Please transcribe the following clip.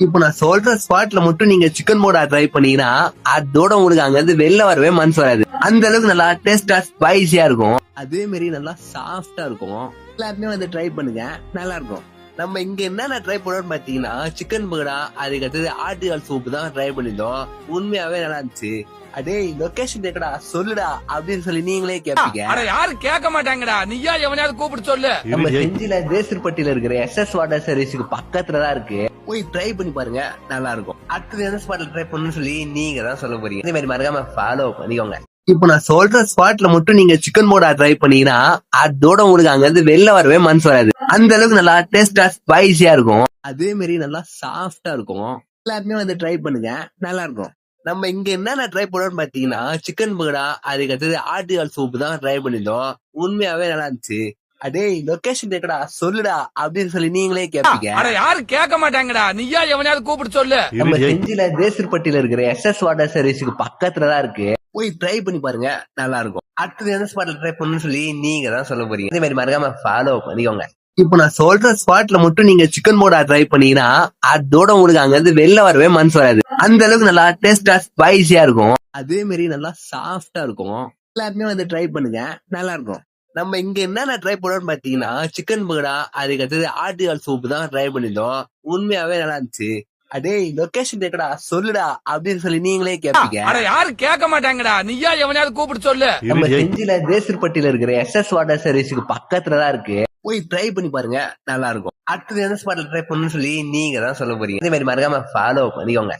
இப்போ நான் சொல்ற ஸ்பாட்ல மட்டும் நீங்க சிக்கன் போடா ட்ரை பண்ணீங்கன்னா அதோட உங்களுக்கு அங்க இருந்து வெளில வரவே மனசு வராது. அந்த அளவுக்கு நல்லா டேஸ்டா ஸ்பைசியா இருக்கும். அதே மாதிரி நல்லா சாஃப்டா இருக்கும். எல்லாருமே வந்து ட்ரை பண்ணுங்க, நல்லா இருக்கும். நம்ம இங்க என்னென்ன ட்ரை பண்ணோம்னு பாத்தீங்கன்னா சிக்கன் பகடா, அதுக்கு அடுத்தது ஆட்டுக்கால் சூப் தான் ட்ரை பண்ணிருந்தோம். உண்மையாவே நல்லா இருந்துச்சு. அடே லொகேஷன் எக்கடா சொல்லுடா அப்படின்னு சொல்லி நீங்களே கேப்பீங்க. யாரு கேட்க மாட்டாங்கடா, நீயா எவனையாவது கூப்பிட்டு சொல்லு. நம்ம செஞ்சில தேசர்பட்டியில இருக்கிற SS வாட்டர் சர்வீஸுக்கு பக்கத்துல தான் இருக்கு. போய் ட்ரை பண்ணி பாருங்க, நல்லா இருக்கும். அடுத்தது எந்த ஸ்பாட்ல ட்ரை பண்ணணும்னு சொல்லி நீங்க தான் சொல்ல போறீங்க. இதே மாதிரி மறக்காம ஃபாலோ பண்ணிக்கோங்க. இப்போ நான் சொல்ற ஸ்பாட்ல மட்டும் நீங்க சிக்கன் போடா ட்ரை பண்ணீங்கன்னா அதோட உங்களுக்கு அங்க இருந்து வெளில வரவே மனசு வராது. அந்த அளவுக்கு நல்லா டேஸ்டா ஸ்பைசியா இருக்கும். அதே மாதிரி நல்லா சாஃப்டா இருக்கும். எல்லாருமே வந்து ட்ரை பண்ணுங்க, நல்லா இருக்கும். நம்ம இங்க என்னென்ன ட்ரை பண்ணோம்னு பாத்தீங்கன்னா சிக்கன் பகடா, அதுக்கு அடுத்தது ஆட்டுக்கால் சூப் தான் ட்ரை பண்ணிருந்தோம். உண்மையாவே நல்லா இருந்துச்சு. அடே லொகேஷன் எக்கடா சொல்லுடா அப்படின்னு சொல்லி நீங்களே கேப்பீங்க. யாரு கேட்க மாட்டாங்கடா, நீயா எவனையாவது கூப்பிட்டு சொல்லு. நம்ம செஞ்சில தேசர்பட்டியில இருக்கிற SS வாட்டர் சர்வீஸுக்கு பக்கத்துல தான் இருக்கு. போய் ட்ரை பண்ணி பாருங்க, நல்லா இருக்கும். அடுத்தது எந்த ஸ்பாட்ல ட்ரை பண்ணணும்னு சொல்லி நீங்க தான் சொல்ல போறீங்க. இதே மாதிரி மறக்காம ஃபாலோ பண்ணிக்கோங்க. இப்போ நான் சொல்ற ஸ்பாட்ல மட்டும் நீங்க சிக்கன் போடா ட்ரை பண்ணீங்கன்னா அதோட உங்களுக்கு அங்க இருந்து வெளில வரவே மனசு வராது. அந்த அளவுக்கு நல்லா டேஸ்டா ஸ்பைசியா இருக்கும். அதே மாதிரி நல்லா சாஃப்டா இருக்கும். எல்லாருமே வந்து ட்ரை பண்ணுங்க, நல்லா இருக்கும். நம்ம இங்க என்னென்ன ட்ரை பண்ணோம்னு பாத்தீங்கன்னா சிக்கன் பகடா, அதுக்கு அடுத்தது ஆட்டுக்கால் சூப் தான் ட்ரை பண்ணிருந்தோம். உண்மையாவே நல்லா இருந்துச்சு. அடே லொகேஷன் எக்கடா சொல்லுடா அப்படின்னு சொல்லி நீங்களே கேப்பீங்க. யாரு கேட்க மாட்டாங்கடா, நீயா எவனையாவது கூப்பிட்டு சொல்லு. நம்ம செஞ்சில தேசர்பட்டியில இருக்கிற SS வாட்டர் சர்வீஸுக்கு பக்கத்துல தான் இருக்கு. போய் ட்ரை பண்ணி பாருங்க, நல்லா இருக்கும். அடுத்தது எந்த ஸ்பாட்ல ட்ரை பண்ணணும்னு சொல்லி நீங்க தான் சொல்ல போறீங்க. இதே மாதிரி மறக்காம ஃபாலோ பண்ணிக்கோங்க.